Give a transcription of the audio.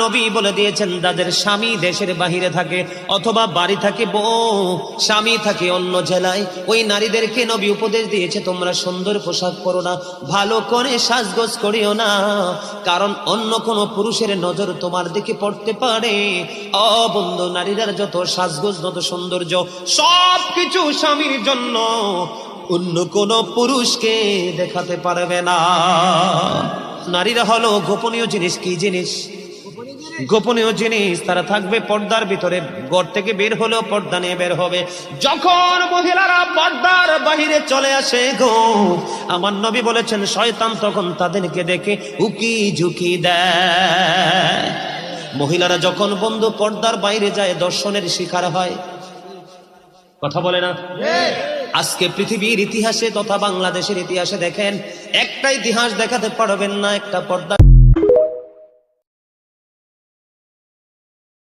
নবী বলে দিয়েছেন, যাদের স্বামী দেশের বাহিরে থাকে অথবা বাড়ি থাকে বউ, স্বামী থাকে অন্য জেলায়, ওই নারীদেরকে নবী উপদেশ দিয়েছে, তোমরা সুন্দর পোশাক পরো না, ভালো করে সাজগোজ করিও না, কারণ অন্য কোনো পুরুষের নজর তোমার দিকে পড়তে পারে। ও বন্ধু, নারীরা যত সাজগোজ, যত সৌন্দর্য, সব কিছু স্বামীর জন্য, অন্য কোন পুরুষকে দেখাতে পারবে না। নারীরা হলো গোপনীয় জিনিস। কি জিনিস? গোপনীয় জিনিস। তারা থাকবে পর্দার ভিতরে, ঘর থেকে বের হলেও পর্দা নিয়ে বের হবে। যখন মহিলারা পর্দার বাহিরে চলে আসে গো, আমার নবী বলেছেন শয়তান তখন তাদেরকে দেখে উকি ঝুঁকি দেয়। মহিলারা যখন বন্ধু পর্দার বাইরে যায়, দর্শনের শিকার হয়। কথা বলে না? আজকে পৃথিবীর ইতিহাসে তথা বাংলাদেশের ইতিহাসে দেখেন, একটা ইতিহাস দেখাতে পারবেন না একটা পর্দা